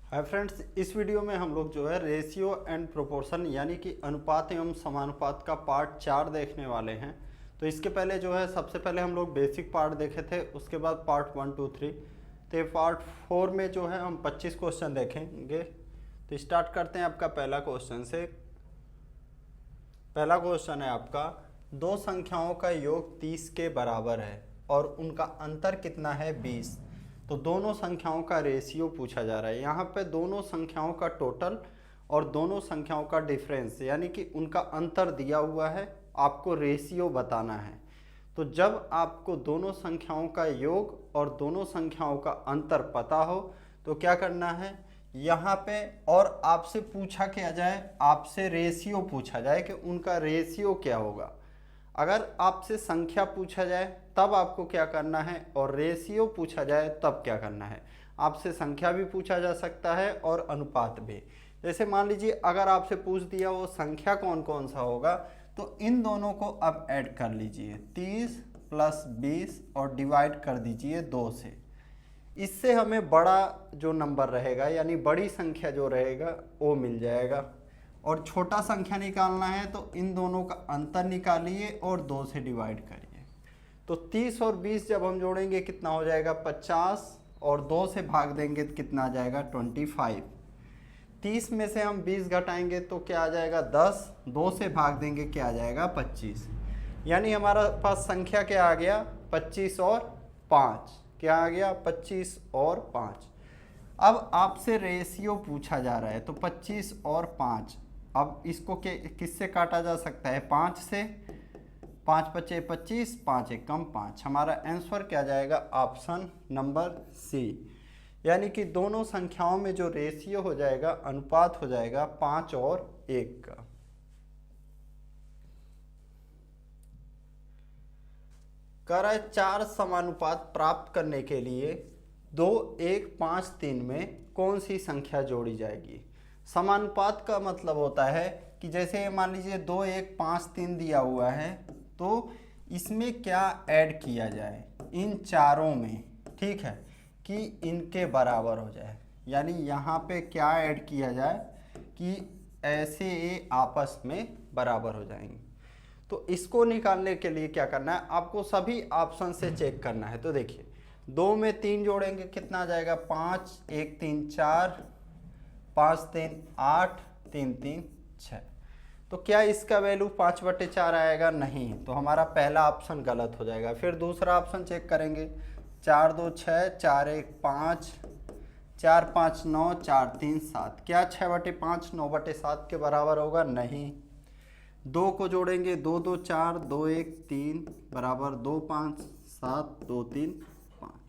Hi friends, इस video में हम लोग जो है रेशियो एंड प्रोपोर्शन यानी कि अनुपात एवं समानुपात का पार्ट 4 देखने वाले हैं। तो इसके पहले जो है सबसे पहले हम लोग बेसिक पार्ट देखे थे, उसके बाद पार्ट 1, 2, 3। तो पार्ट 4 में जो है हम 25 क्वेश्चन देखेंगे। तो स्टार्ट करते हैं आपका पहला क्वेश्चन से। पहला क्वेश्चन है आपका, दो संख्याओं का योग 30 के बराबर है और उनका अंतर कितना है 20। तो दोनों संख्याओं का रेशियो पूछा जा रहा है। यहाँ पे दोनों संख्याओं का टोटल और दोनों संख्याओं का डिफरेंस यानी कि उनका अंतर दिया हुआ है, आपको रेशियो बताना है। तो जब आपको दोनों संख्याओं का योग और दोनों संख्याओं का अंतर पता हो तो क्या करना है, यहाँ पे और आपसे पूछा क्या जाए, आपसे रेशियो पूछा जाए कि उनका रेशियो क्या होगा। अगर आपसे संख्या पूछा जाए तब आपको क्या करना है और रेशियो पूछा जाए तब क्या करना है। आपसे संख्या भी पूछा जा सकता है और अनुपात भी। जैसे मान लीजिए अगर आपसे पूछ दिया वो संख्या कौन कौन सा होगा, तो इन दोनों को अब ऐड कर लीजिए, 30 + 20 और डिवाइड कर दीजिए 2 से। इससे हमें बड़ा जो नंबर रहेगा यानी बड़ी संख्या जो रहेगा वो मिल जाएगा। और छोटा संख्या निकालना है तो इन दोनों का अंतर निकालिए और 2 से डिवाइड करिए। तो 30 और 20 जब हम जोड़ेंगे कितना हो जाएगा 50 और 2 से भाग देंगे तो कितना आ जाएगा 25। 30 में से हम 20 घटाएंगे तो क्या आ जाएगा 10, 2 से भाग देंगे क्या आ जाएगा 25। यानी हमारा पास संख्या क्या आ गया 25 और 5। क्या आ गया 25 और 5। अब आपसे रेशियो पूछा जा रहा है तो 25 और 5। अब इसको किससे काटा जा सकता है 5 से। 5 × 5 = 25, 5 × 1 = 5। हमारा आंसर क्या जाएगा ऑप्शन नंबर सी। यानी कि दोनों संख्याओं में जो रेशियो हो जाएगा, अनुपात हो जाएगा 5 और 1 का। कह रहा है 4 समानुपात प्राप्त करने के लिए 2, 1, 5, 3 में कौन सी संख्या जोड़ी जाएगी। समानुपात का मतलब होता है कि जैसे मान लीजिए 2, 1, 5, 3 दिया हुआ है तो इसमें क्या ऐड किया जाए इन चारों में, ठीक है, कि इनके बराबर हो जाए। यानी यहाँ पे क्या ऐड किया जाए कि ऐसे ये आपस में बराबर हो जाएंगे। तो इसको निकालने के लिए क्या करना है, आपको सभी ऑप्शन से चेक करना है। तो देखिए 2 में 3 जोड़ेंगे कितना आ जाएगा 5, 1, 3, 4, 5, 3, 8, 3, 3, 6। तो क्या इसका वैल्यू 5/4 आएगा, नहीं, तो हमारा पहला ऑप्शन गलत हो जाएगा। फिर दूसरा ऑप्शन चेक करेंगे, 4, 2, 6, 4, 1, 5, 4, 5, 9, 4, 3, 7। क्या 6/5 9/7 के बराबर होगा, नहीं। 2 को जोड़ेंगे 2, 2, 4, 2, 1, 3 बराबर 2, 5, 7, 2, 3, 5।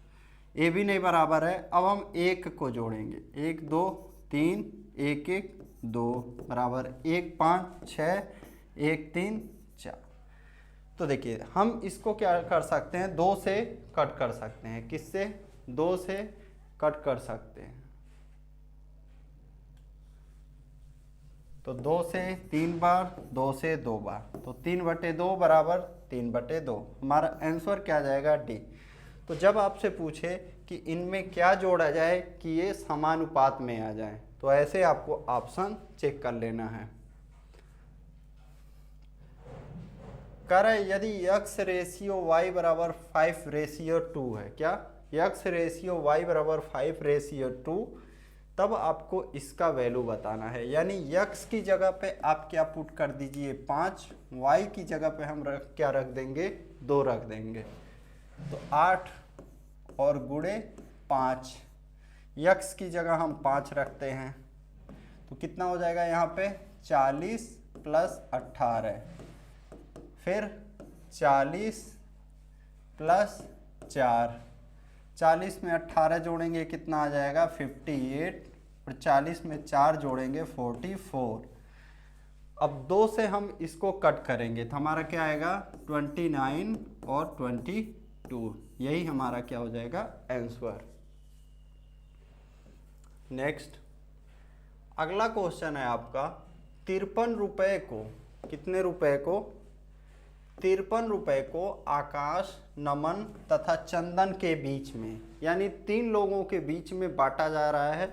ये भी नहीं बराबर है। अब हम 1 को जोड़ेंगे, 1, 2, 3, 1, 1, 2 बराबर 1, 5, 6, 1, 3, 4। तो देखिए हम इसको क्या कर सकते हैं, 2 से कट कर सकते हैं। किससे, 2 से कट कर सकते हैं। तो 2 से 3 बार, 2 से 2 बार, तो 3/2 बराबर 3/2। हमारा आंसर क्या जाएगा डी। तो जब आपसे पूछे कि इनमें क्या जोड़ा जाए कि ये समानुपात में आ जाए, तो ऐसे आपको ऑप्शन चेक कर लेना है। कह रहा है यदि x रेशियो y बराबर 5:2 है, क्या x रेशियो y बराबर 5:2, तब आपको इसका वैल्यू बताना है। यानी x की जगह पे आप क्या पुट कर दीजिए 5, y की जगह पे हम क्या रख देंगे 2 रख देंगे। तो 8 और गुणे 5, x की जगह हम 5 रखते हैं तो कितना हो जाएगा यहाँ पे 40 + 18, फिर 40 + 4, 40 में 18 जोड़ेंगे कितना आ जाएगा 58, और 40 में 4 जोड़ेंगे 44। अब 2 से हम इसको कट करेंगे तो हमारा क्या आएगा 29 और 22। यही हमारा क्या हो जाएगा आंसर। नेक्स्ट अगला क्वेश्चन है आपका, 53 रुपये को, कितने रुपए को 53 रुपये को आकाश, नमन तथा चंदन के बीच में, यानी 3 लोगों के बीच में बांटा जा रहा है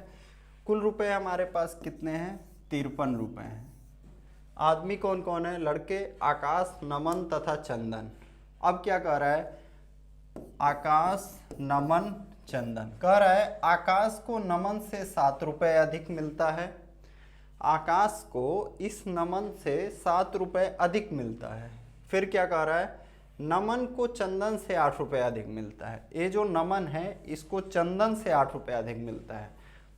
कुल रुपए हमारे पास कितने हैं? 53 रुपए हैं। आदमी कौन कौन है? लड़के आकाश, नमन तथा चंदन। अब क्या कह रहा है? आकाश, नमन, चंदन। कह रहा है आकाश को नमन से 7 रुपए अधिक मिलता है। आकाश को इस नमन से 7 रुपए अधिक मिलता है। फिर क्या कह रहा है? नमन को चंदन से 8 रुपए अधिक मिलता है। ये जो नमन है इसको चंदन से 8 रुपए अधिक मिलता है।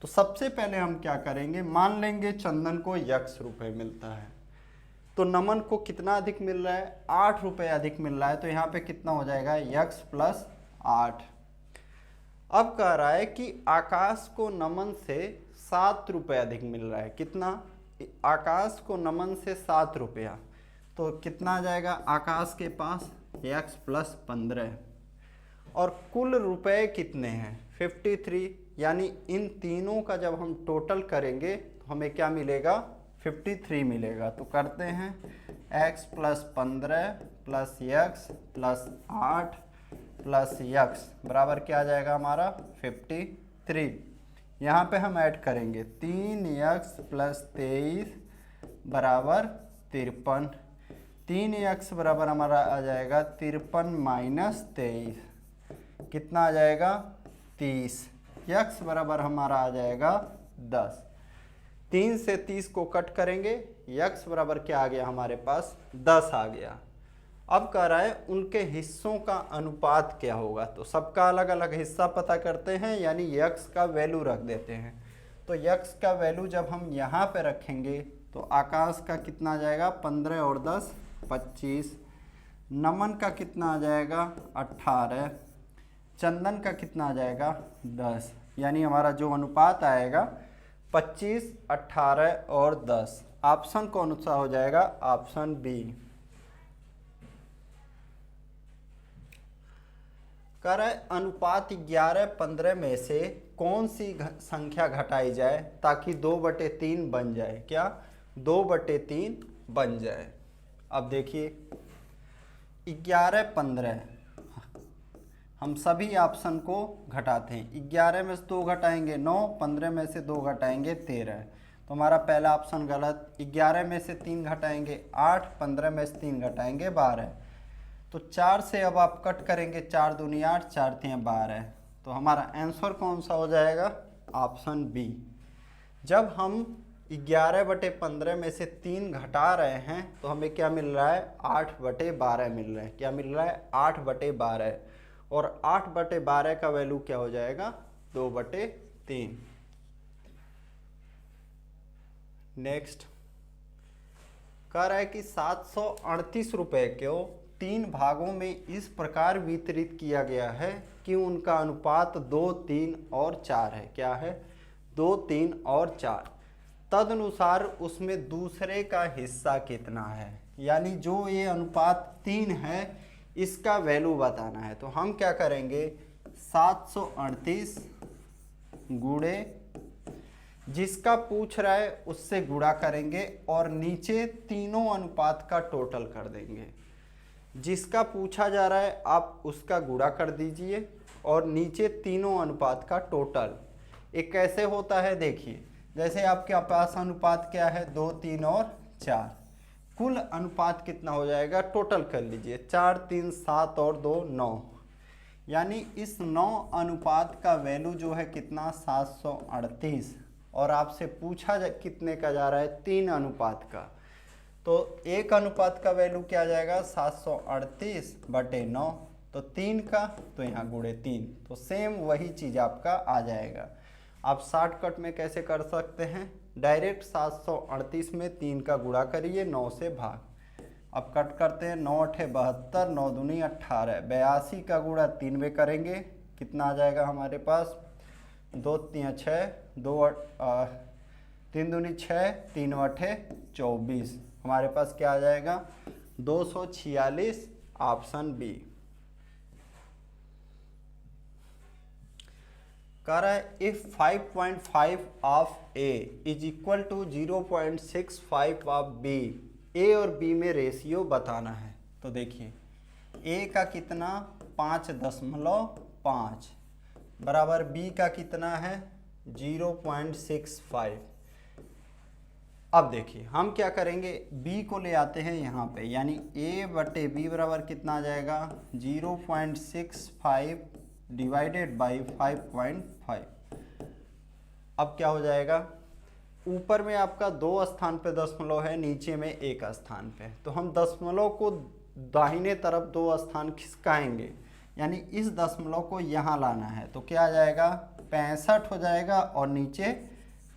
तो सबसे पहले हम क्या करेंगे? मान लेंगे चंदन को x रुपए मिलता है, तो नमन को कितना अधिक मिल रहा है? 8 रुपए अधिक मिल रहा है। तो यहाँ पे कितना हो जाएगा? x + 8। अब कह रहा है कि आकाश को नमन से 7 रुपए अधिक मिल रहा है। कितना? आकाश को नमन से 7 रुपया, तो कितना आ जाएगा आकाश के पास? x + 15। और कुल रुपए कितने हैं? 53। यानी इन तीनों का जब हम टोटल करेंगे तो हमें क्या मिलेगा? 53 मिलेगा। तो करते हैं x + 15 + x + 8 + x बराबर क्या आ जाएगा हमारा? 53। यहाँ पे हम ऐड करेंगे 3x + 23 बराबर 53। 3x बराबर हमारा आ जाएगा 53 - 23, कितना आ जाएगा? 30। x बराबर हमारा आ जाएगा 10। 3 से 30 को कट करेंगे, x बराबर क्या आ गया हमारे पास? 10 आ गया। अब कह रहा है उनके हिस्सों का अनुपात क्या होगा? तो सबका अलग अलग हिस्सा पता करते हैं, यानी x का वैल्यू रख देते हैं। तो x का वैल्यू जब हम यहाँ पे रखेंगे तो आकाश का कितना आ जाएगा? 15 और 10 25। नमन का कितना आ जाएगा? 18। चंदन का कितना आ जाएगा? 10। यानी हमारा जो अनुपात आएगा 25, 18 और 10। ऑप्शन कौन सा हो जाएगा? Option B. कह रहा है अनुपात 11-15 में से कौन सी संख्या घटाई जाए ताकि 2/3 बन जाए? क्या? 2/3 बन जाए। अब देखिए 11-15 हम सभी ऑप्शन को घटाते हैं। 11 में से 2 घटाएंगे 9, 15 में से 2 घटाएंगे 13। तो हमारा पहला ऑप्शन गलत। 11 में से 3 घटाएंगे 8, 15 में से 3 घटाएंगे 12। तो 4 से अब आप कट करेंगे, 4 दूनी 8, 4 3 12। तो हमारा आंसर कौन सा हो जाएगा? Option B. जब हम 11/15 में से 3 घटा रहे हैं तो हमें क्या मिल रहा है? 8/12 मिल रहा है। क्या मिल रहा है? 8/12। और 8/12 का वैल्यू क्या हो जाएगा? 2/3। नेक्स्ट कह रहा है कि 738 रुपए को 3 भागों में इस प्रकार वितरित किया गया है कि उनका अनुपात 2, 3 और 4 है। क्या है? 2, 3 और 4। तदनुसार उसमें दूसरे का हिस्सा कितना है? यानी जो ये अनुपात 3 है इसका वैल्यू बताना है। तो हम क्या करेंगे? 738 गुणे जिसका पूछ रहा है उससे गुणा करेंगे और नीचे तीनों अनुपात का टोटल कर देंगे। जिसका पूछा जा रहा है आप उसका गुणा कर दीजिए और नीचे तीनों अनुपात का टोटल। एक कैसे होता है देखिए, जैसे आपके पास अनुपात क्या है? 2, 3 और 4। कुल अनुपात कितना हो जाएगा? टोटल कर लीजिए। 4, 3, 7 और 2 9। यानी इस 9 अनुपात का वैल्यू जो है कितना? 738। और आपसे पूछा कितने का जा रहा है? 3 अनुपात का। तो एक अनुपात का वैल्यू क्या आ जाएगा? 738/9। तो 3 का तो यहाँ गुणे 3, तो सेम वही चीज़ आपका आ जाएगा। आप शॉर्टकट में कैसे कर सकते हैं? डायरेक्ट 738 में 3 का गुणा करिए, 9 से भाग। अब कट करते हैं। 9 8 72, 9 दूनी 18। 82 का गुणा 3 में करेंगे, कितना आ जाएगा हमारे पास? 2 3 6, 3 दूनी 6, 3 8 24। हमारे पास क्या आ जाएगा? 246। Option B. कह रहा है if 5.5 of A is equal to 0.65 of B, A और बी में रेशियो बताना है। तो देखिए ए का कितना? 5.5 बराबर बी का कितना है? 0.65। अब देखिए हम क्या करेंगे, b को ले आते हैं यहाँ पे, यानी a बटे b बराबर कितना आ जाएगा 0.65 डिवाइडेड बाई 5.5। अब क्या हो जाएगा, ऊपर में आपका 2 स्थान पे दशमलव है, नीचे में 1 स्थान पे, तो हम दशमलव को दाहिने तरफ 2 स्थान खिसकाएंगे, यानी इस दशमलव को यहाँ लाना है, तो क्या आ जाएगा 65 हो जाएगा और नीचे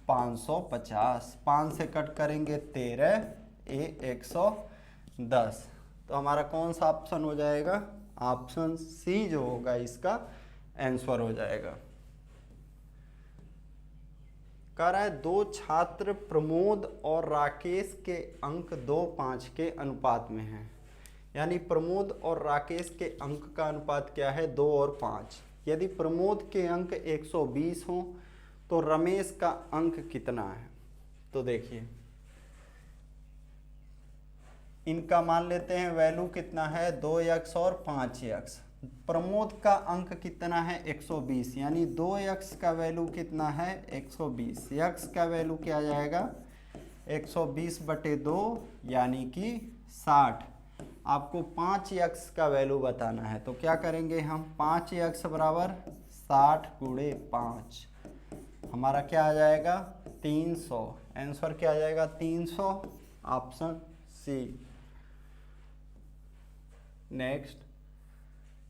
550। 5 से कट करेंगे 13, ए 110। तो हमारा कौन सा ऑप्शन हो जाएगा, ऑप्शन सी जो होगा इसका आंसर हो जाएगा। कह रहा है 2 छात्र प्रमोद और राकेश के अंक 2:5 के अनुपात में हैं, यानी प्रमोद और राकेश के अंक का अनुपात क्या है 2 और 5। यदि प्रमोद के अंक 120 हों तो रमेश का अंक कितना है। तो देखिए इनका मान लेते हैं वैल्यू कितना है 2x और 5x। प्रमोद का अंक कितना है 120, यानी 2x का वैल्यू कितना है 120। x का वैल्यू क्या आ जाएगा 120 बटे 2 यानी कि 60। आपको 5x का वैल्यू बताना है, तो क्या करेंगे हम 5x बराबर 60 गुणे 5, हमारा क्या आ जाएगा 300। आंसर क्या आ जाएगा 300, ऑप्शन सी। नेक्स्ट,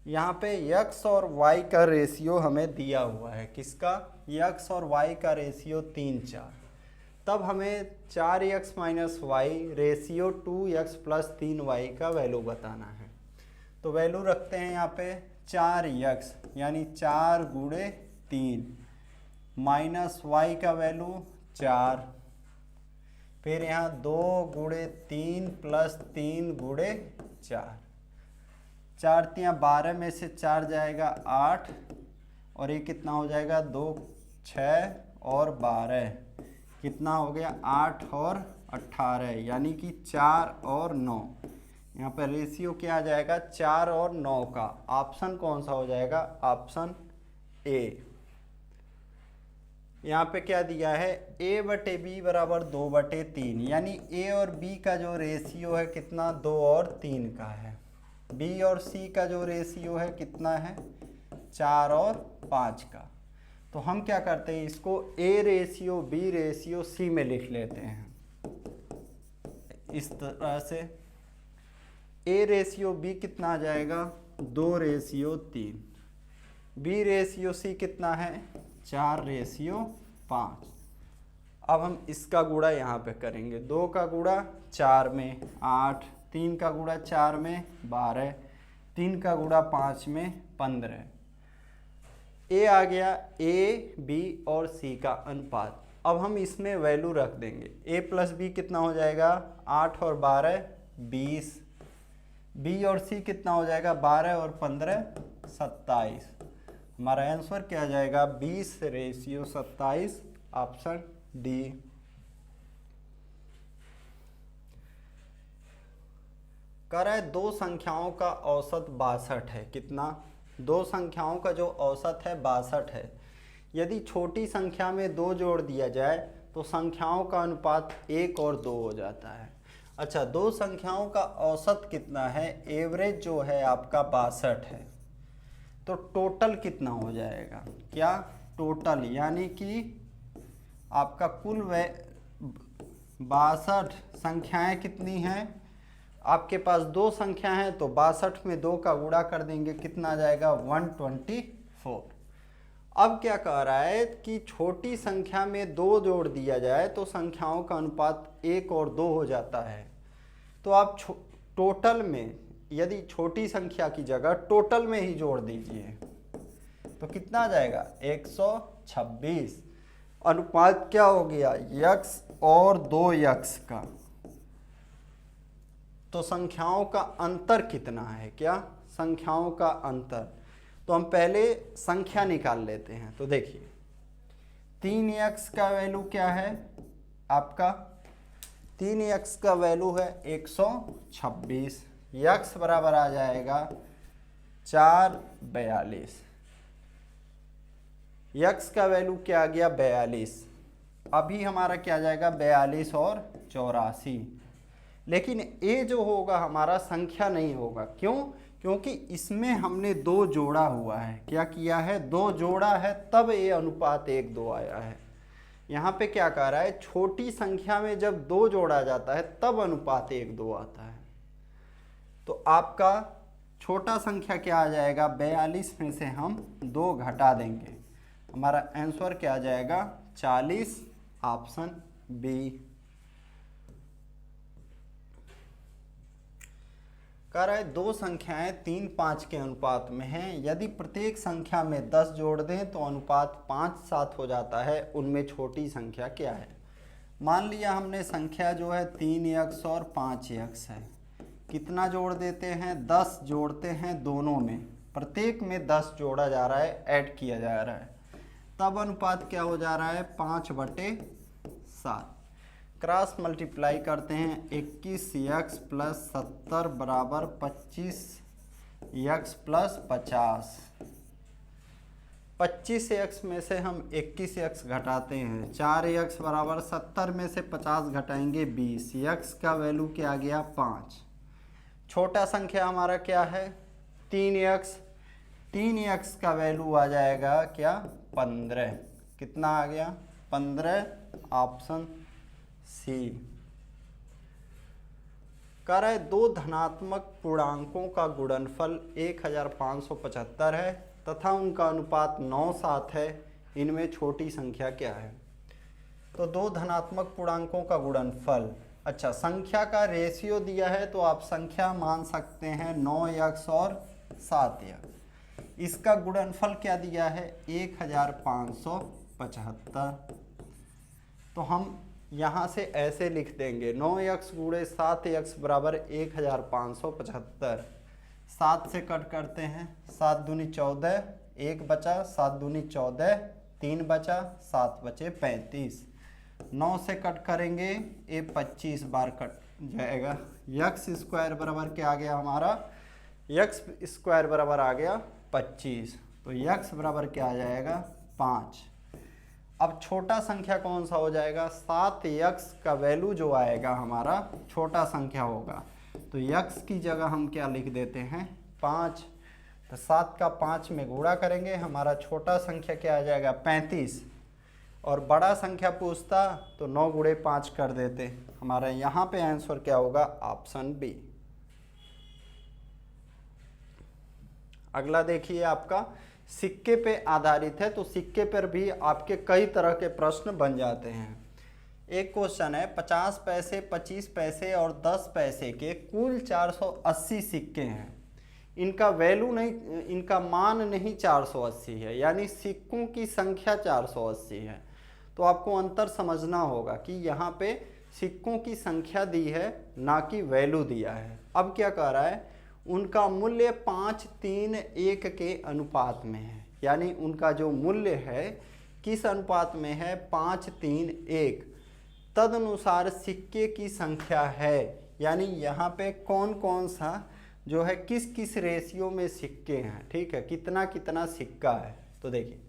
यहाँ पे x और y का रेशियो हमें दिया हुआ है, किसका, x और y का रेशियो 3, 4। तब हमें 4x minus Y ratio 2x plus 3y का वैल्यू बताना है। तो वैल्यू रखते हैं यहाँ पे 4x यानी 4 गुणे 3 माइनस वाई का वैल्यू 4, फिर यहाँ 2 गुणे 3 प्लस 3 गुणे 4। 4 तियाँ 12 में से 4 जाएगा 8 और ये कितना हो जाएगा 2 6 और 12, कितना हो गया 8 और 18, यानी कि 4 और 9। यहाँ पर रेशियो क्या आ जाएगा 4 और 9 का। ऑप्शन कौन सा हो जाएगा, ऑप्शन ए। यहाँ पे क्या दिया है a बटे b बराबर 2/3, यानी a और b का जो रेशियो है कितना 2 और 3 का है। b और c का जो रेशियो है कितना है 4 और 5 का। तो हम क्या करते हैं इसको a ratio b ratio c में लिख लेते हैं इस तरह से। a रेशियो b कितना आ जाएगा 2/3, b रेशियो c कितना है 4/5। अब हम इसका गुणा यहाँ पे करेंगे, 2 का गुणा 4 में 8, 3 का गुणा 4 में 12, 3 का गुणा 5 में 15। ए आ गया a b और c का अनुपात। अब हम इसमें वैल्यू रख देंगे, a प्लस b कितना हो जाएगा 8 और 12 20, b और c कितना हो जाएगा 12 और 15 27। हमारा आंसर क्या आ जाएगा 20/27, ऑप्शन डी। कह रहा है 2 संख्याओं का औसत 62 है, कितना 2 संख्याओं का जो औसत है 62 है। यदि छोटी संख्या में 2 जोड़ दिया जाए तो संख्याओं का अनुपात 1 और 2 हो जाता है। अच्छा, 2 संख्याओं का औसत कितना है, एवरेज जो है आपका 62 है, तो टोटल कितना हो जाएगा, क्या टोटल, यानी कि आपका कुल 62 संख्याएं कितनी हैं, आपके पास 2 संख्या हैं तो 62 में 2 का गुणा कर देंगे, कितना आ जाएगा 124। अब क्या कह रहा है कि छोटी संख्या में 2 जोड़ दिया जाए तो संख्याओं का अनुपात 1 और 2 हो जाता है। तो आप टोटल में यदि छोटी संख्या की जगह टोटल में ही जोड़ दीजिए तो कितना आ जाएगा 126। अनुपात क्या हो गया x और 2x का। तो संख्याओं का अंतर कितना है, क्या संख्याओं का अंतर। तो हम पहले संख्या निकाल लेते हैं। तो देखिए 3x का वैल्यू क्या है आपका, 3x का वैल्यू है 126, x बराबर आ जाएगा 442। यक्स का वैल्यू क्या आ गया 42। अभी हमारा क्या आ जाएगा 42 और 84। लेकिन ए जो होगा हमारा संख्या नहीं होगा। क्यों? क्योंकि इसमें हमने 2 जोड़ा हुआ है। क्या किया है? 2 जोड़ा है, तब ये अनुपात 1:2 आया है। यहाँ पे क्या कह रहा है? छोटी संख्या में जब 2 जोड़ा जाता है तब अनुपात 1:2 आता है। तो आपका छोटा संख्या क्या आ जाएगा? 42 में से हम 2 घटा देंगे, हमारा आंसर क्या आ जाएगा? 40, ऑप्शन बी। कह रहा है 2 संख्याएं 3, 5 के अनुपात में हैं। यदि प्रत्येक संख्या में 10 जोड़ दें तो अनुपात 5, 7 हो जाता है। उनमें छोटी संख्या क्या है? मान लिया हमने संख्या जो है 3x और 5x है। कितना जोड़ देते हैं? 10 जोड़ते हैं दोनों में, प्रत्येक में 10 जोड़ा जा रहा है, ऐड किया जा रहा है, तब अनुपात क्या हो जा रहा है? 5/7। क्रॉस मल्टीप्लाई करते हैं, 21x + 70 बराबर 25x + 50। 25x में से हम 21x घटाते हैं, 4x बराबर 70 में से 50 घटाएंगे 20। x का वैल्यू क्या आ गया? 5। छोटा संख्या हमारा क्या है? 3x। 3x का वैल्यू आ जाएगा क्या? 15। कितना आ गया? 15, ऑप्शन सी। कह रहा है 2 धनात्मक पूर्णांकों का गुणनफल 1575 है तथा उनका अनुपात 9:7 है। इनमें छोटी संख्या क्या है? तो 2 धनात्मक पूर्णांकों का गुणनफल, अच्छा संख्या का रेशियो दिया है तो आप संख्या मान सकते हैं 9x और 7x। इसका गुणनफल क्या दिया है? 1575। तो हम यहाँ से ऐसे लिख देंगे 9x × 7x बराबर 1575। 7 से कट करते हैं, 7 दूनी 14, 1 बचा, 7 दूनी 14, 3 बचा, 7 बचे 35। 9 से कट करेंगे, ये 25 बार कट जाएगा। x² बराबर क्या आ गया हमारा? x² बराबर आ गया 25। तो x बराबर क्या आ जाएगा? 5। अब छोटा संख्या कौन सा हो जाएगा? 7x का वैल्यू जो आएगा हमारा छोटा संख्या होगा। तो x की जगह हम क्या लिख देते हैं? 5। तो 7 का 5 में गुणा करेंगे, हमारा छोटा संख्या क्या आ जाएगा? 35। और बड़ा संख्या पूछता तो 9 × 5 कर देते। हमारा यहाँ पे आंसर क्या होगा? Option B. अगला देखिए, आपका सिक्के पे आधारित है, तो सिक्के पर भी आपके कई तरह के प्रश्न बन जाते हैं। एक क्वेश्चन है 50 पैसे, 25 पैसे और 10 पैसे के कुल 480 सिक्के हैं। इनका वैल्यू नहीं, इनका मान नहीं 480 है, यानी सिक्कों की संख्या 480 है। तो आपको अंतर समझना होगा कि यहाँ पे सिक्कों की संख्या दी है, ना कि वैल्यू दिया है। अब क्या कह रहा है? उनका मूल्य 5:3:1 के अनुपात में है, यानी उनका जो मूल्य है किस अनुपात में है? 5:3:1। तदनुसार सिक्के की संख्या है, यानी यहाँ पे कौन कौन सा जो है किस किस रेशियो में सिक्के हैं, ठीक है, कितना कितना सिक्का है। तो देखिए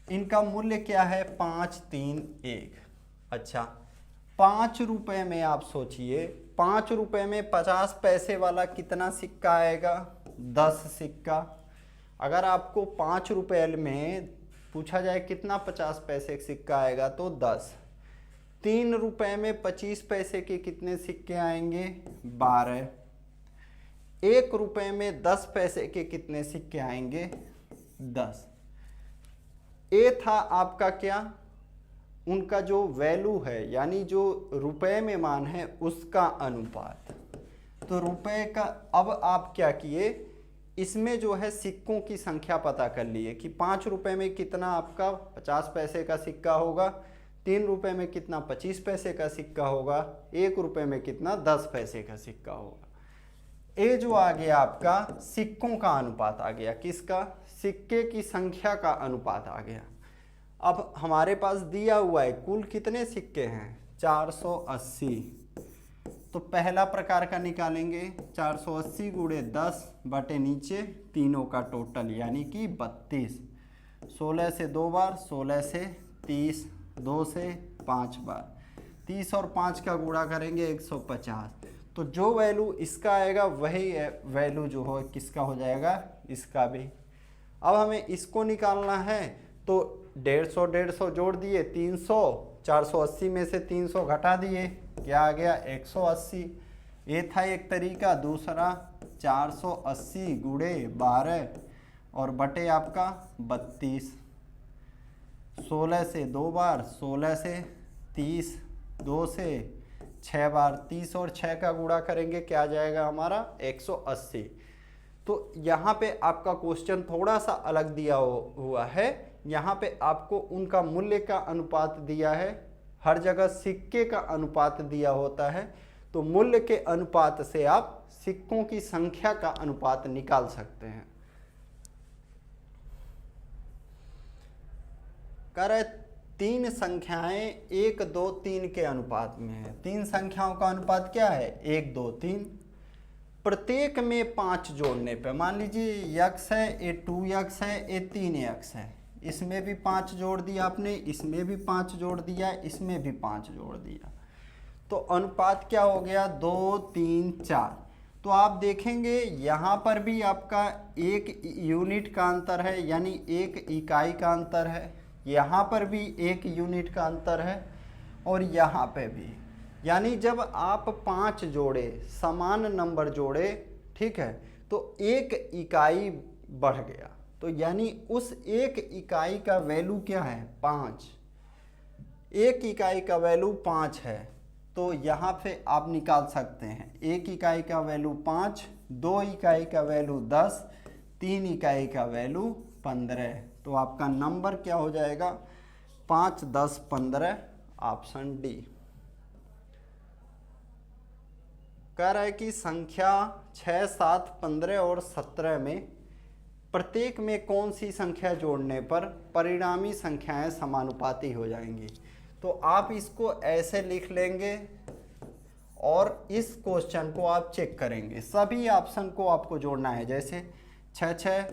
इनका मूल्य क्या है? 5:3:1। अच्छा 5 रुपये में आप सोचिए, 5 रुपये में 50 पैसे वाला कितना सिक्का आएगा? 10 सिक्का। अगर आपको 5 रुपये में पूछा जाए कितना 50 पैसे का सिक्का आएगा, तो 10। 3 रुपये में 25 पैसे के कितने सिक्के आएंगे? 12। 1 रुपये में 10 पैसे के कितने सिक्के आएंगे? 10। ये था आपका क्या? उनका जो वैल्यू है, यानी जो रुपए में मान है उसका अनुपात। तो रुपए का, अब आप क्या किए, इसमें जो है सिक्कों की संख्या पता कर लिए कि 5 रुपये में कितना आपका 50 पैसे का सिक्का होगा, 3 रुपये में कितना 25 पैसे का सिक्का होगा, 1 रुपये में कितना 10 पैसे का सिक्का होगा। ये जो आ गया आपका सिक्कों का अनुपात आ गया, किसका? सिक्के की संख्या का अनुपात आ गया। अब हमारे पास दिया हुआ है कुल कितने सिक्के हैं? 480। तो पहला प्रकार का निकालेंगे, 480 × 10 बटे नीचे तीनों का टोटल, यानी कि 32। 16 से 2 बार, 16 से 30, 2 से 5 बार, 30 और 5 का गुणा करेंगे 150। तो जो वैल्यू इसका आएगा वही वैल्यू जो हो किसका हो जाएगा, इसका भी। अब हमें इसको निकालना है तो 150 150 जोड़ दिए 300, 480 में से 300 घटा दिए, क्या आ गया 180। ये था एक तरीका। दूसरा 480 गुणे 12 और बटे आपका 32, 16 से 2 बार, 16 से 30, 2 से 6 बार, 30 और 6 का गुणा करेंगे क्या आ जाएगा हमारा 180। तो यहाँ पे आपका क्वेश्चन थोड़ा सा अलग दिया हुआ है। यहाँ पे आपको उनका मूल्य का अनुपात दिया है, हर जगह सिक्के का अनुपात दिया होता है, तो मूल्य के अनुपात से आप सिक्कों की संख्या का अनुपात निकाल सकते हैं। कह रहे 3 संख्याएं 1 2 3 के अनुपात में है। 3 संख्याओं का अनुपात क्या है 1 2 3। प्रत्येक में 5 जोड़ने पे, मान लीजिए x है, ये 2x है, ये 3x है, इसमें भी 5 जोड़ दिया आपने, इसमें भी 5 जोड़ दिया, इसमें भी 5 जोड़ दिया, तो अनुपात क्या हो गया 2 3 4। तो आप देखेंगे यहाँ पर भी आपका 1 यूनिट का अंतर है, यानी 1 इकाई का अंतर है, यहाँ पर भी 1 यूनिट का अंतर है, और यहाँ पे भी। यानी जब आप 5 जोड़े, समान नंबर जोड़े, ठीक है, तो 1 इकाई बढ़ गया, तो यानी उस 1 इकाई का वैल्यू क्या है 5। 1 इकाई का वैल्यू 5 है, तो यहाँ पे आप निकाल सकते हैं 1 इकाई का वैल्यू 5, 2 इकाई का वैल्यू 10, 3 इकाई का वैल्यू 15। तो आपका नंबर क्या हो जाएगा 5 10 15, ऑप्शन डी। कह रहा है कि संख्या 6 7 15 और 17 में प्रत्येक में कौन सी संख्या जोड़ने पर परिणामी संख्याएं समानुपाती हो जाएंगी। तो आप इसको ऐसे लिख लेंगे और इस क्वेश्चन को आप चेक करेंगे। सभी ऑप्शन को आपको जोड़ना है, जैसे 6 6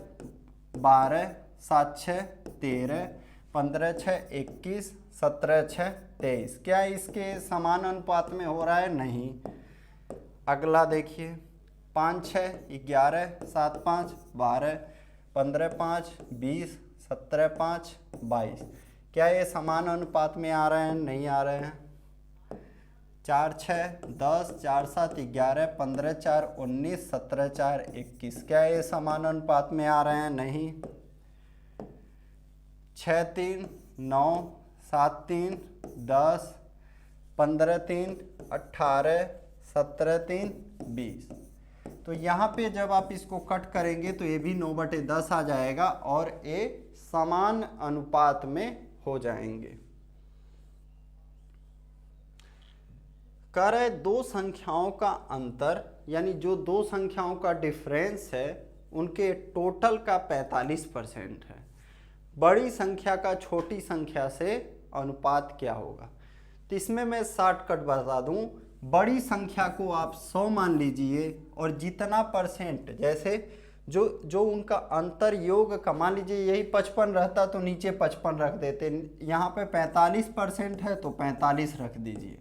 12, 7 6 13, 15 6 21, 17 6 23। क्या इसके समान अनुपात में हो रहा है? नहीं। अगला देखिए 5 6 11, 7 5 12, 15 5 20, 17 5 22। क्या ये समान अनुपात में आ रहे हैं? नहीं आ रहे हैं। 4 6 10, 4 7 11, 15 4 19, 17 4 21। क्या ये समान अनुपात में आ रहे हैं? नहीं। 6 3 9, 7 3 10, 15 3 18, 17 3 20। तो यहाँ पे जब आप इसको कट करेंगे तो ये भी 9/10 आ जाएगा और ये समान अनुपात में हो जाएंगे। कह रहे दो संख्याओं का अंतर, यानी जो दो संख्याओं का डिफरेंस है उनके टोटल का 45% है। बड़ी संख्या का छोटी संख्या से अनुपात क्या होगा? तो इसमें मैं शॉर्टकट बता दूं, बड़ी संख्या को आप 100 मान लीजिए और जितना परसेंट, जैसे जो उनका अंतर योग का, मान लीजिए यही 55 रहता तो नीचे 55 रख देते, यहाँ पे 45% है तो 45 रख दीजिए।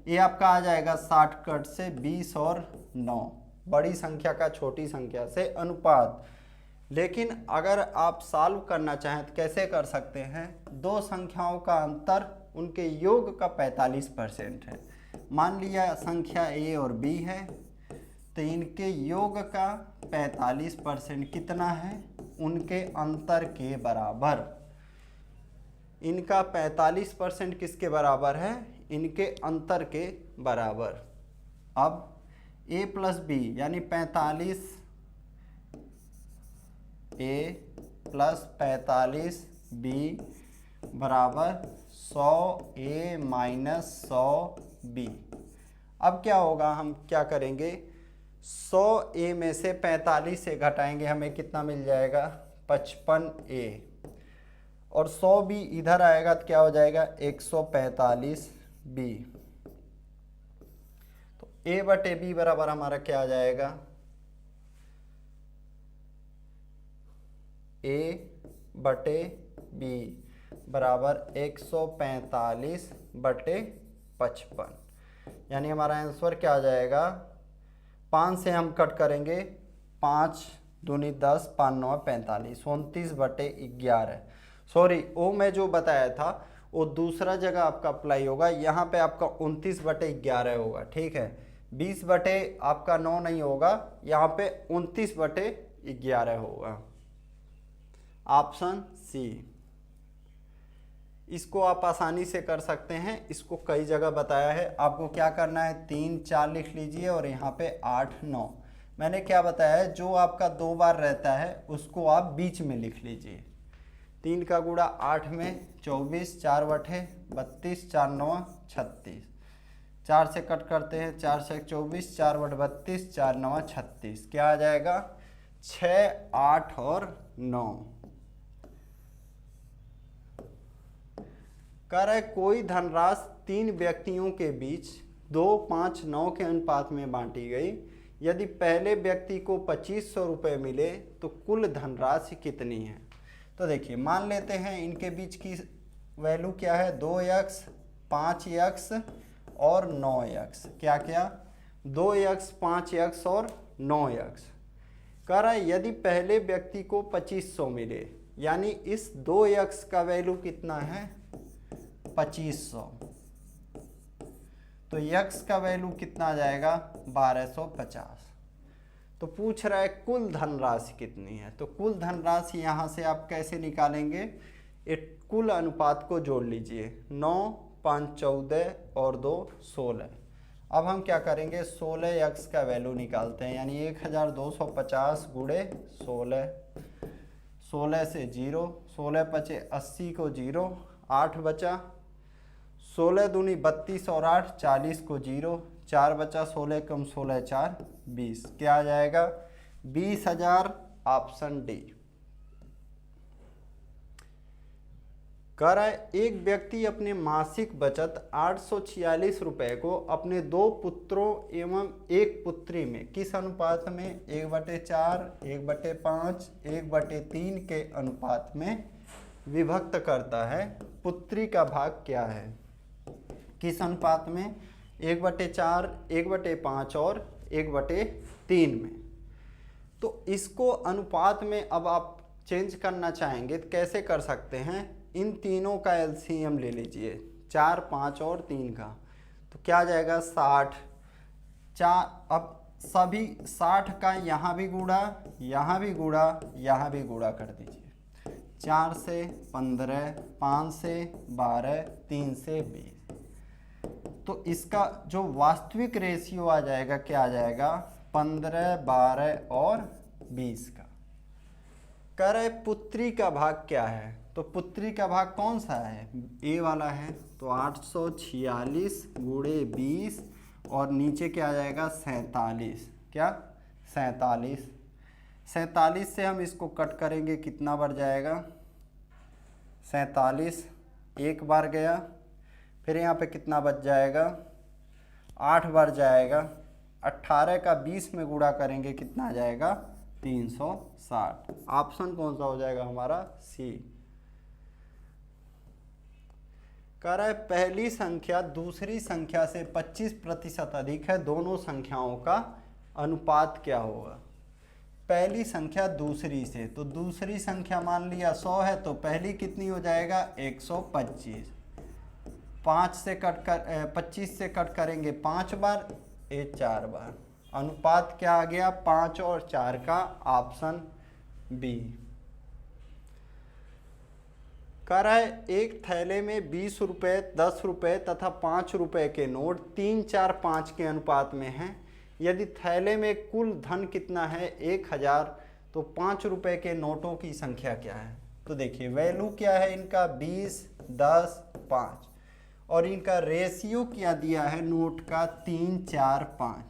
ये आपका आ जाएगा शॉर्टकट से 20 और 9, बड़ी संख्या का छोटी संख्या से अनुपात। लेकिन अगर आप सॉल्व करना चाहें तो कैसे कर सकते हैं? दो संख्याओं का अंतर उनके योग का 45% है। मान लिया संख्या A और B है, तो इनके योग का 45% कितना है? उनके अंतर के बराबर। इनका 45% किसके बराबर है? इनके अंतर के बराबर। अब A + B यानी 45 A + 45 B बराबर 100 A - 100 B। अब क्या होगा, हम क्या करेंगे, 100 A में से 45 से घटाएंगे, हमें कितना मिल जाएगा 55 A, और 100 B इधर आएगा तो क्या हो जाएगा 145 B। तो A/B बराबर हमारा क्या आ जाएगा, A/100 बी बराबर 145/55, यानी हमारा आंसर क्या आ जाएगा, 5 से हम कट करेंगे, 5 दूनी 10, 5 9 45, 29/11। सॉरी, वो मैं जो बताया था वो दूसरा जगह आपका अप्लाई होगा, यहाँ पे आपका 29/11 होगा, ठीक है। 20 बटे आपका 9 नहीं होगा, यहाँ पे 29/11 होगा, ऑप्शन सी। इसको आप आसानी से कर सकते हैं, इसको कई जगह बताया है। आपको क्या करना है, 3 4 लिख लीजिए और यहाँ पे 8 9। मैंने क्या बताया है, जो आपका 2 बार रहता है उसको आप बीच में लिख लीजिए। 3 का गुणा 8 में 24, 4/32, 4 9 36, 4 से कट करते हैं, 4 से 24, 4/32, 4 9 36, क्या आ जाएगा, 6 8 और 9। कह रहा है कोई धनराशि 3 व्यक्तियों के बीच 2 5 9 के अनुपात में बांटी गई। यदि पहले व्यक्ति को 2500 रुपये मिले तो कुल धनराशि कितनी है। तो देखिए, मान लेते हैं इनके बीच की वैल्यू क्या है, 2x 5x और 9x। क्या क्या, 2x 5x और 9x। कह रहा है यदि पहले व्यक्ति को 2500 मिले, यानी इस 2x का वैल्यू कितना है, 2500, तो x का वैल्यू कितना आ जाएगा, 1250। तो पूछ रहा है कुल धनराशि कितनी है। तो कुल धनराशि यहाँ से आप कैसे निकालेंगे, एक कुल अनुपात को जोड़ लीजिए, 9 5 14 और 2 16। अब हम क्या करेंगे, 16x का वैल्यू निकालते हैं, यानी 1250 गुणे 16, 16 से 0, 16 पचे 80 को 0, 8 बचा, 16 दूनी 32 और 8 40 को 0, 4 बचा, 16 कम 16 4 20, क्या आ जाएगा, 20,000, ऑप्शन डी। कह रहा है एक व्यक्ति अपने मासिक बचत 846 रुपये को अपने 2 पुत्रों एवं 1 पुत्री में किस अनुपात में, 1/4, 1/5, 1/3 के अनुपात में विभक्त करता है। पुत्री का भाग क्या है, किस अनुपात में, 1/4, 1/5 और 1/3 में। तो इसको अनुपात में अब आप चेंज करना चाहेंगे तो कैसे कर सकते हैं, इन तीनों का एलसीएम ले लीजिए, 4 5 और 3 का, तो क्या आ जाएगा, 60। 4, अब सभी 60 का यहाँ भी गुणा, यहाँ भी गुणा, यहाँ भी गुणा कर दीजिए, 4 से 15, 5 से 12, 3 से 20। तो इसका जो वास्तविक रेशियो आ जाएगा, क्या आ जाएगा, 15, 12 और 20 का। कह रहे पुत्री का भाग क्या है, तो पुत्री का भाग कौन सा है, ए वाला है, तो 846 गुणे 20 और नीचे क्या आ जाएगा, 47, क्या 47। 47 से हम इसको कट करेंगे, कितना बार जाएगा, 47 एक बार गया, फिर यहाँ पे कितना बच जाएगा, 8 बार जाएगा, 18 का 20 में गुणा करेंगे, कितना आ जाएगा, 360। ऑप्शन कौन सा हो जाएगा हमारा, सी। कह रहा है पहली संख्या दूसरी संख्या से 25% अधिक है, दोनों संख्याओं का अनुपात क्या होगा। पहली संख्या दूसरी से, तो दूसरी संख्या मान लिया 100 है, तो पहली कितनी हो जाएगा, 125। 5 से कट कर 25 से कट करेंगे 5 बार, ये 4 बार। अनुपात क्या आ गया, 5 और 4 का, ऑप्शन बी। कह रहा है एक थैले में 20 रुपये, 10 रुपये तथा 5 रुपये के नोट 3 4 5 के अनुपात में हैं। यदि थैले में कुल धन कितना है, 1000, तो 5 रुपये के नोटों की संख्या क्या है। तो देखिए वैल्यू क्या है इनका, 20 10 5, और इनका रेशियो क्या दिया है नोट का, 3 4 5।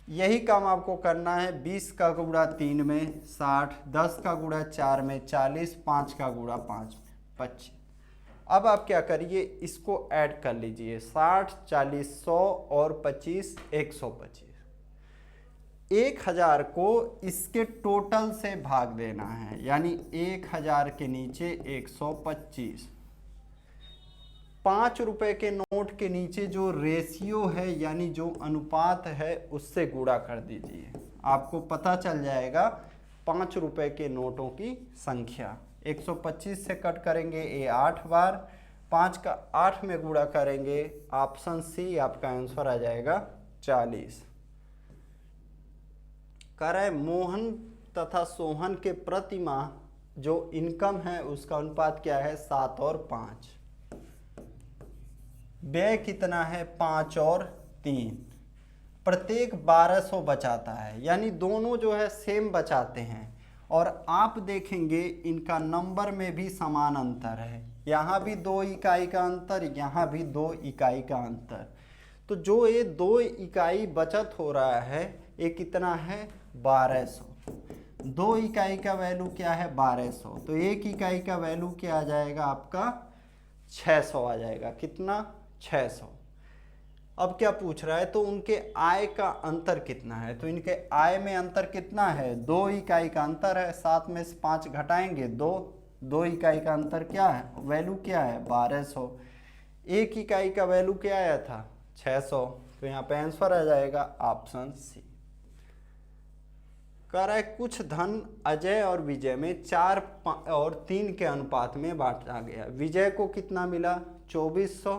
यही काम आपको करना है, 20 का गुणा 3 में 60, 10 का गुणा 4 में 40, 5 का गुणा 5 में 25। अब आप क्या करिए, इसको ऐड कर लीजिए, 60 40 100 और 25 125। 1000 को इसके टोटल से भाग देना है, यानी 1000 के नीचे 125। 5 रुपए के नोट के नीचे जो रेशियो है यानी जो अनुपात है उससे गुणा कर दीजिए, आपको पता चल जाएगा 5 रुपए के नोटों की संख्या। 125 से कट करेंगे ये 8 बार, 5 का 8 में गुणा करेंगे, ऑप्शन सी आपका आंसर आ जाएगा 40। कह रहा है मोहन तथा सोहन के प्रति माह जो इनकम है उसका अनुपात क्या है, 7 और 5। व्यय कितना है, 5 और 3। प्रत्येक 1200 बचाता है, यानी दोनों जो है सेम बचाते हैं। और आप देखेंगे इनका नंबर में भी समान अंतर है, यहाँ भी 2 इकाई का अंतर, यहाँ भी 2 इकाई का अंतर। तो जो ये 2 इकाई बचत हो रहा है ये कितना है, 1200। 2 इकाई का वैल्यू क्या है, 1200, तो 1 इकाई का वैल्यू क्या आ जाएगा आपका, 600 आ जाएगा। कितना, 600। अब क्या पूछ रहा है, तो उनके आय का अंतर कितना है, तो इनके आय में अंतर कितना है, 2 इकाई का अंतर है, 7 में से 5 घटाएंगे 2 इकाई का अंतर क्या है, वैल्यू क्या है, 1200। 1 इकाई का वैल्यू क्या आया था, 600, तो यहाँ पे आंसर आ जाएगा ऑप्शन सी। कह रहा है कुछ धन अजय और विजय में 4 और 3 के अनुपात में बांटा गया। विजय को कितना मिला, 2400,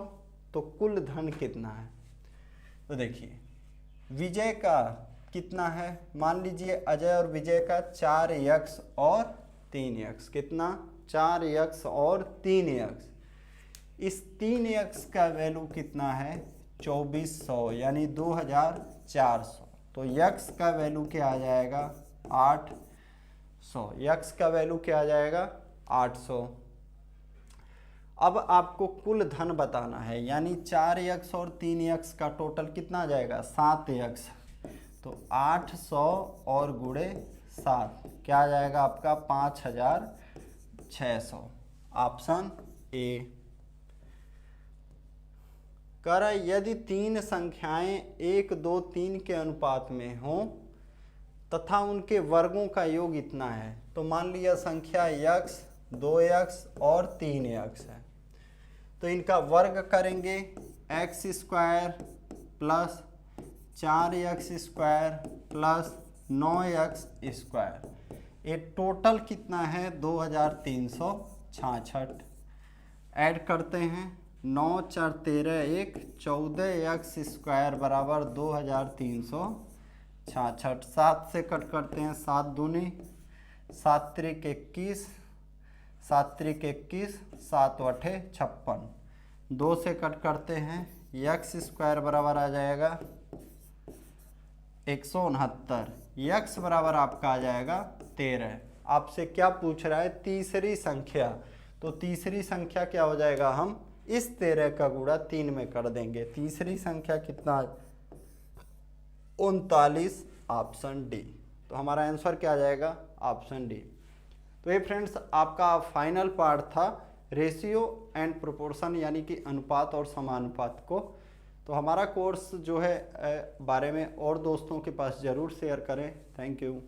तो कुल धन कितना है। तो देखिए विजय का कितना है, मान लीजिए अजय और विजय का 4x और 3x, कितना, 4x और 3x। इस 3x का वैल्यू कितना है, 2400 यानी 2400, तो x का वैल्यू क्या आ जाएगा, 800। x का वैल्यू क्या आ जाएगा, 800। अब आपको कुल धन बताना है, यानी 4x और 3x का टोटल कितना आ जाएगा, 7x, तो 800 और गुणे 7 क्या आ जाएगा आपका, 5600, ऑप्शन ए। कह रहा है यदि 3 संख्याएं 1, 2, 3 के अनुपात में हों तथा उनके वर्गों का योग इतना है, तो मान लिया संख्या x, 2x और 3x है, तो इनका वर्ग करेंगे, x square plus 4x square plus 9x square, ये टोटल कितना है, 2366। ऐड करते हैं, 9 4 13 1, 14x स्क्वायर बराबर 2366। 7 से कट करते हैं, 7 दूनी 7 त्रिक 21, 7 त्रिक 21, 7 अठे 56। 2 से कट करते हैं, x स्क्वायर बराबर आ जाएगा 169, x बराबर आपका आ जाएगा 13। आपसे क्या पूछ रहा है, तीसरी संख्या, तो तीसरी संख्या क्या हो जाएगा, हम इस 13 का गुणा 3 में कर देंगे। तीसरी संख्या कितना, 39, ऑप्शन डी। तो हमारा आंसर क्या आ जाएगा, ऑप्शन डी। तो ये फ्रेंड्स आपका फाइनल पार्ट था रेशियो एंड प्रोपोर्शन, यानी कि अनुपात और समानुपात को। तो हमारा कोर्स जो है बारे में और दोस्तों के पास ज़रूर शेयर करें। Thank you.